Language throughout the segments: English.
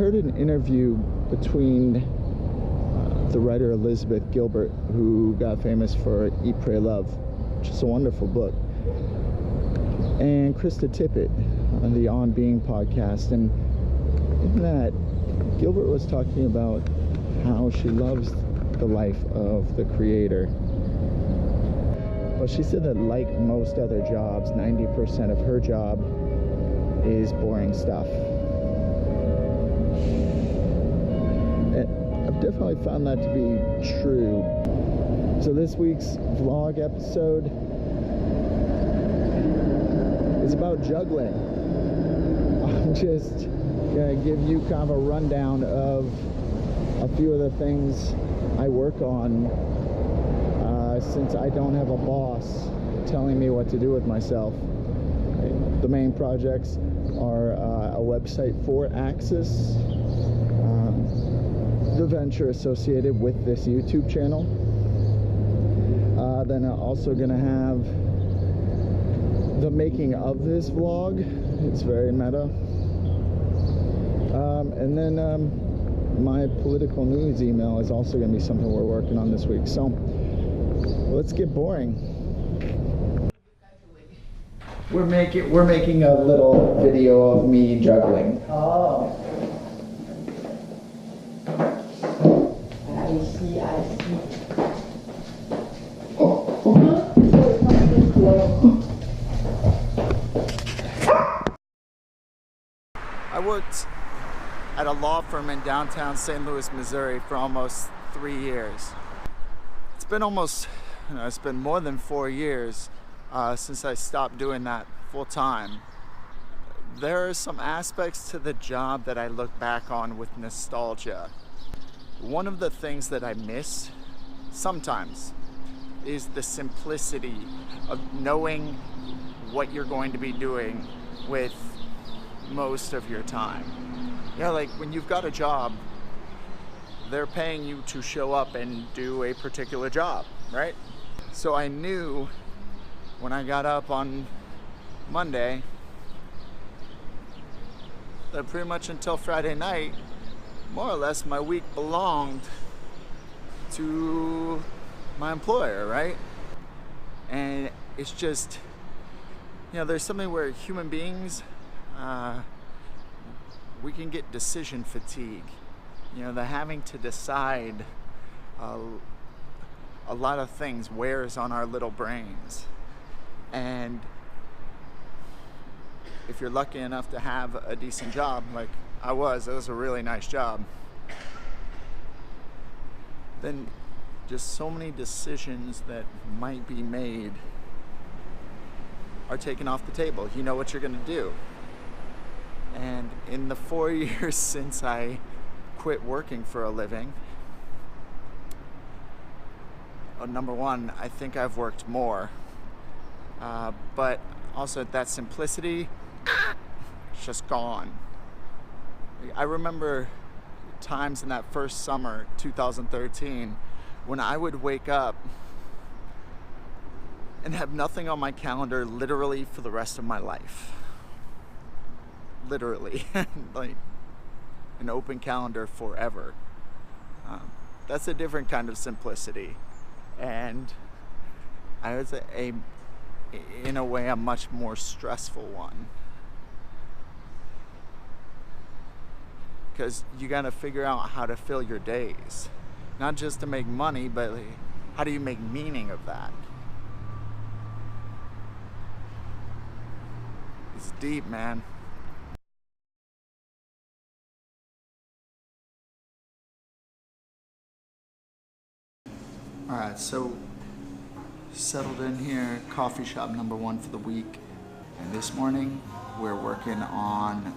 heard an interview between the writer Elizabeth Gilbert, who got famous for Eat, Pray, Love, which is a wonderful book, and Krista Tippett on the On Being podcast. And in that, Gilbert was talking about how she loves the life of the creator. But she said that, like most other jobs, 90% of her job is boring stuff. And I've definitely found that to be true. So this week's vlog episode is about juggling. I'm just gonna give you kind of a rundown of a few of the things I work on since I don't have a boss telling me what to do with myself. The main projects are a website for Axis, the venture associated with this YouTube channel. Then I'm also gonna have the making of this vlog. It's very meta. And then my political news email is also going to be something we're working on this week. So let's get boring. We're making a little video of me juggling. Oh. I see. I worked at a law firm in downtown St. Louis, Missouri for almost 3 years. It's been it's been more than 4 years since I stopped doing that full time. There are some aspects to the job that I look back on with nostalgia. One of the things that I miss sometimes is the simplicity of knowing what you're going to be doing with most of your time. You know, like when you've got a job, they're paying you to show up and do a particular job, right? So I knew when I got up on Monday that pretty much until Friday night, more or less, my week belonged to my employer, right? And it's just, you know, there's something where human beings, we can get decision fatigue. You know, the having to decide a lot of things wears on our little brains. And if you're lucky enough to have a decent job, like it was a really nice job, then just so many decisions that might be made are taken off the table. You know what you're gonna do. And in the 4 years since I quit working for a living, number one, I think I've worked more. But also that simplicity, it's just gone. I remember times in that first summer, 2013, when I would wake up and have nothing on my calendar literally for the rest of my life. Literally, like an open calendar forever. That's a different kind of simplicity, and I would say in a way a much more stressful one, because you got to figure out how to fill your days, not just to make money, but like, how do you make meaning of that? It's deep, man. All right, so settled in here, coffee shop number one for the week. And this morning, we're working on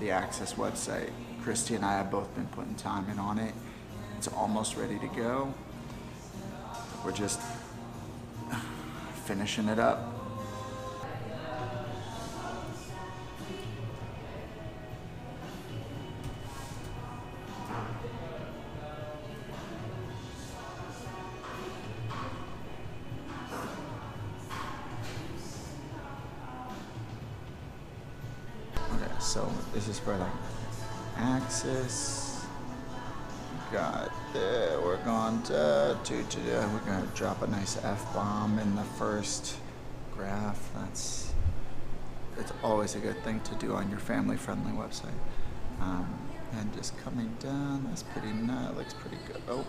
the Access website. Christy and I have both been putting time in on it. It's almost ready to go. We're just finishing it up. So this is for like axis. Got there. We're going to we're going to drop a nice F-bomb in the first graph. It's always a good thing to do on your family-friendly website. And just coming down, that's pretty nice. Looks pretty good. Oh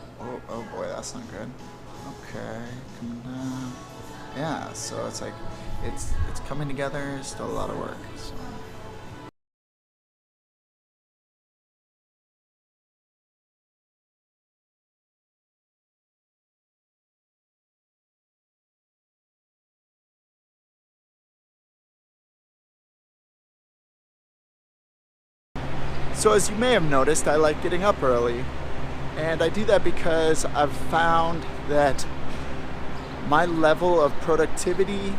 boy, that's not good. Okay, coming down. Yeah, so it's like it's coming together. Still a lot of work. So as you may have noticed, I like getting up early. And I do that because I've found that my level of productivity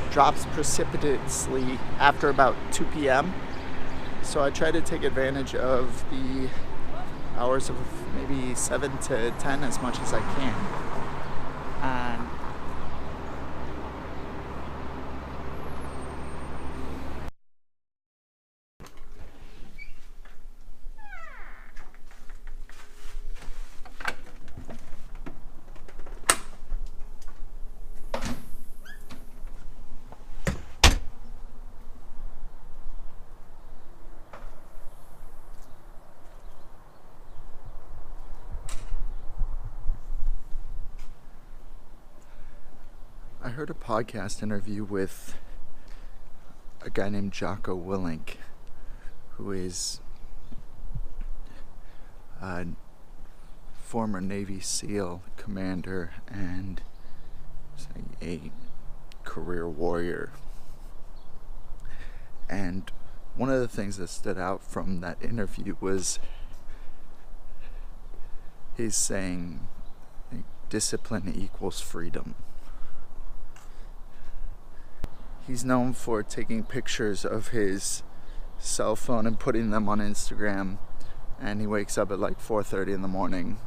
drops precipitously after about 2 p.m. So I try to take advantage of the hours of maybe 7 to 10 as much as I can. And I heard a podcast interview with a guy named Juggling, who is a former Navy SEAL commander and a career warrior. And one of the things that stood out from that interview was he's saying discipline equals freedom. He's known for taking pictures of his cell phone and putting them on Instagram, and he wakes up at like 4:30 in the morning.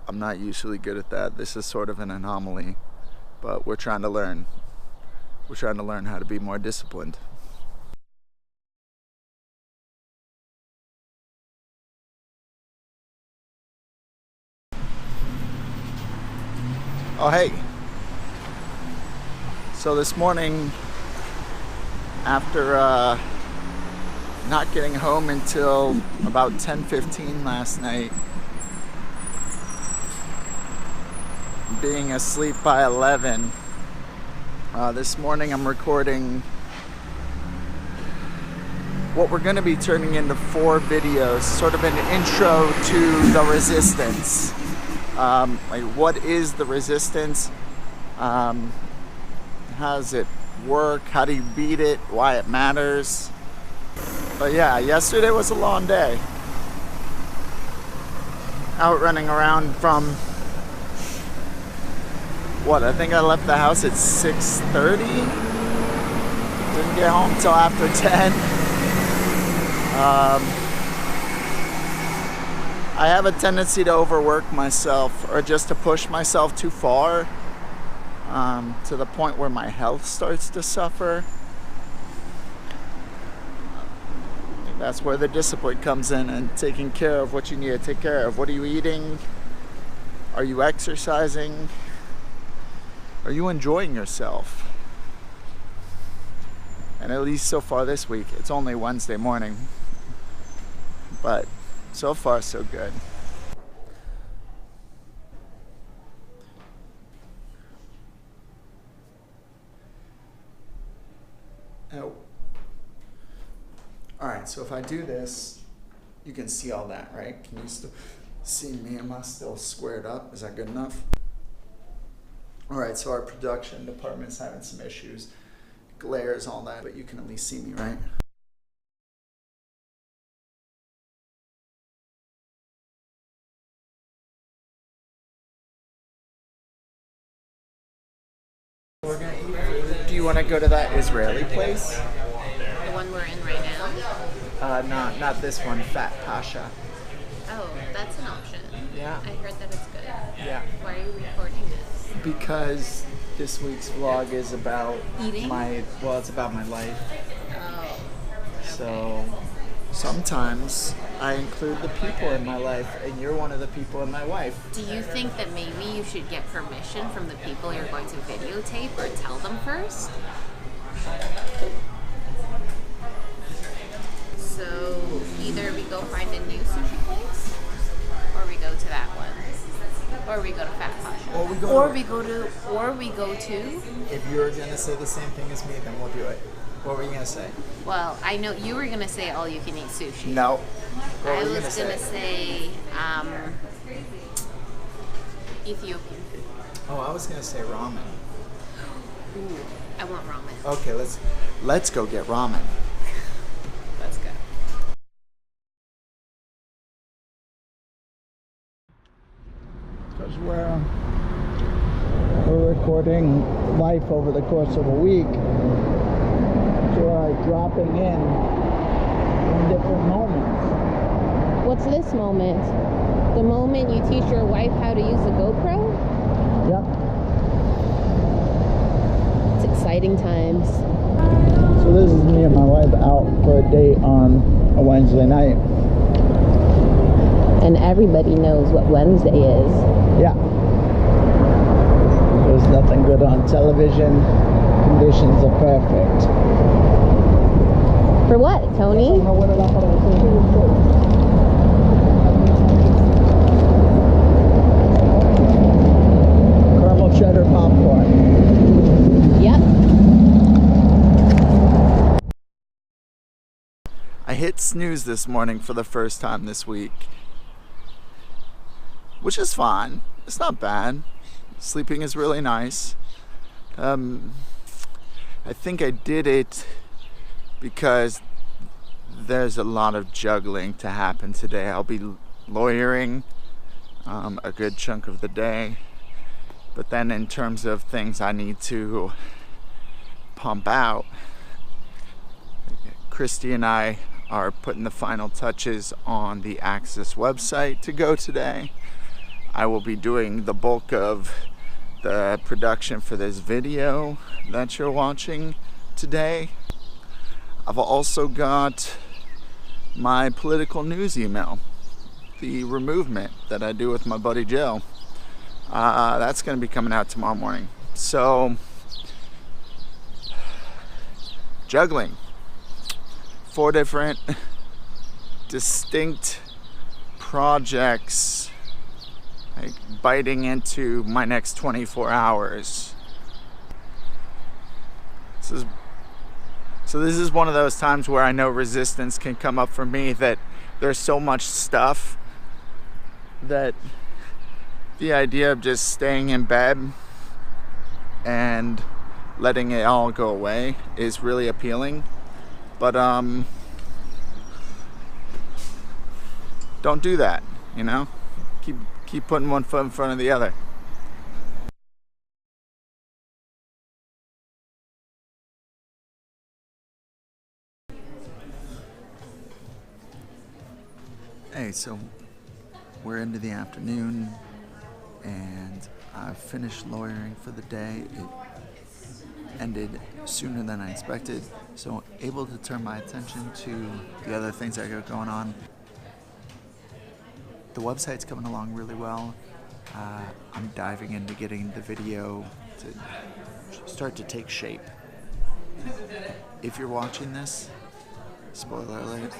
I'm not usually good at that. This is sort of an anomaly, but we're trying to learn. We're trying to learn how to be more disciplined. Oh, hey. So this morning, after not getting home until about 10:15 last night, being asleep by 11, this morning I'm recording what we're going to be turning into 4 videos, sort of an intro to the resistance. Like, what is the resistance? How does it work? How do you beat it? Why it matters? But yeah, yesterday was a long day. Out running around from I think I left the house at 6:30. Didn't get home till after 10. I have a tendency to overwork myself, or just to push myself too far, to the point where my health starts to suffer. That's where the discipline comes in, and taking care of what you need to take care of. What are you eating? Are you exercising? Are you enjoying yourself? And at least so far this week, it's only Wednesday morning, but so far so good. Oh. Alright, so if I do this, you can see all that, right? Can you still see me? Am I still squared up? Is that good enough? Alright, so our production department's having some issues. Glares, all that, but you can at least see me, right? We're gonna eat. Do you want to go to that Israeli place? The one we're in right now? Not this one, Fat Pasha. Oh, that's an option. Yeah. I heard that it's good. Yeah. Why are you recording this? Because this week's vlog is about eating? It's about my life. So sometimes I include the people in my life, and you're one of the people in my life. Do you think that maybe you should get permission from the people you're going to videotape or tell them first? So either we go find a new sushi place, or we go to that one, or we go to Fat Pasha, or we go to. If you're gonna say the same thing as me, then we'll do it. What were you gonna say? Well, I know you were gonna say all you can eat sushi. No. I was gonna say Ethiopian food. Oh, I was gonna say ramen. Ooh, I want ramen. Okay, let's go get ramen. Let's go. Because we're recording life over the course of a week, so we're dropping in different moments. What's this moment? The moment you teach your wife how to use a GoPro? Yep. It's exciting times. So this is me and my wife out for a date on a Wednesday night. And everybody knows what Wednesday is. Yeah. There's nothing good on television. Conditions are perfect. For what, Tony? Caramel cheddar popcorn. Yep. I hit snooze this morning for the first time this week, which is fine. It's not bad. Sleeping is really nice. I think I did it because there's a lot of juggling to happen today. I'll be lawyering a good chunk of the day, but then in terms of things I need to pump out, Christy and I are putting the final touches on the Acsas website to go today. I will be doing the bulk of the production for this video that you're watching today. I've also got my political news email, the Removement that I do with my buddy Joe. That's going to be coming out tomorrow morning. So, juggling. 4 different distinct projects, like biting into my next 24 hours. So this is one of those times where I know resistance can come up for me, that there's so much stuff that the idea of just staying in bed and letting it all go away is really appealing. But don't do that, you know? Keep putting one foot in front of the other. Hey, so we're into the afternoon and I've finished lawyering for the day. It ended sooner than I expected, so able to turn my attention to the other things I got going on. The website's coming along really well. I'm diving into getting the video to start to take shape. If you're watching this, spoiler alert,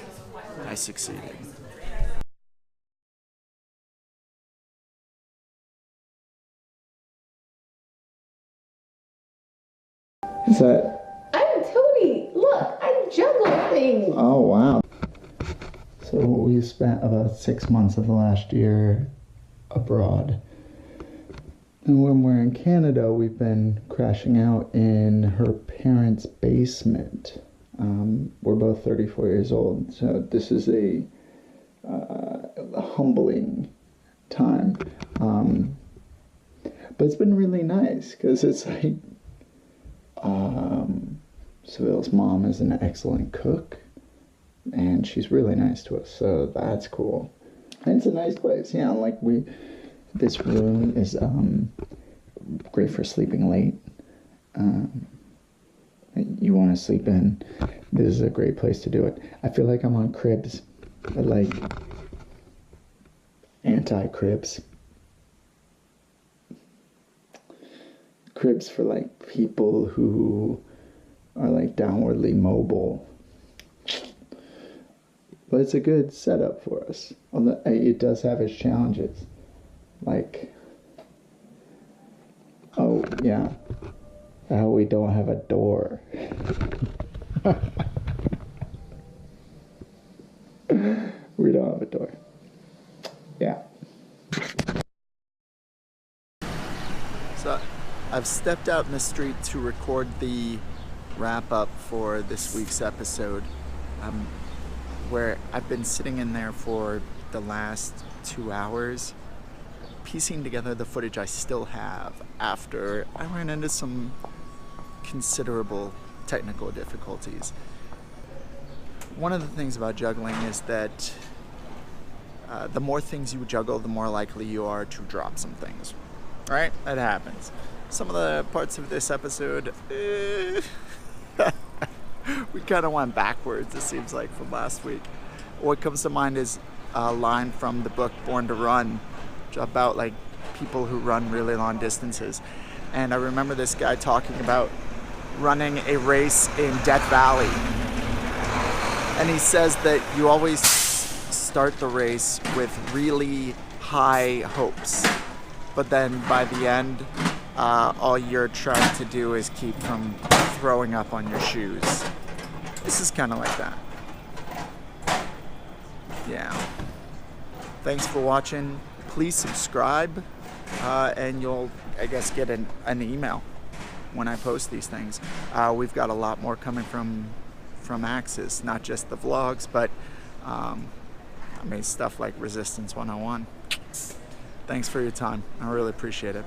I succeeded. Is that? I'm Tony. Look, I juggle things. Oh, wow. So we spent about 6 months of the last year abroad. And when we're in Canada, we've been crashing out in her parents' basement. We're both 34 years old, so this is a humbling time. But it's been really nice, because it's like, Seville's mom is an excellent cook, and she's really nice to us, so that's cool. And it's a nice place, yeah. Like this room is great for sleeping late. You want to sleep in this is a great place to do it. I feel like I'm on Cribs, but like anti-Cribs. Cribs for like people who are like downwardly mobile. But it's a good setup for us. Although it does have its challenges. Like, oh yeah, how we don't have a door. We don't have a door. Yeah. So I've stepped out in the street to record the wrap up for this week's episode, where I've been sitting in there for the last 2 hours, piecing together the footage I still have after I ran into some considerable technical difficulties. One of the things about juggling is that the more things you juggle, the more likely you are to drop some things. Right? That happens. Some of the parts of this episode, we kind of went backwards, it seems like, from last week. What comes to mind is a line from the book Born to Run, about like people who run really long distances. And I remember this guy talking about running a race in Death Valley. And he says that you always start the race with really high hopes. But then by the end, all you're trying to do is keep from throwing up on your shoes. This is kind of like that. Yeah. Thanks for watching. Please subscribe, and you'll, I guess, get an email when I post these things. We've got a lot more coming from Axis, not just the vlogs, but I mean stuff like Resistance 101. Thanks for your time. I really appreciate it.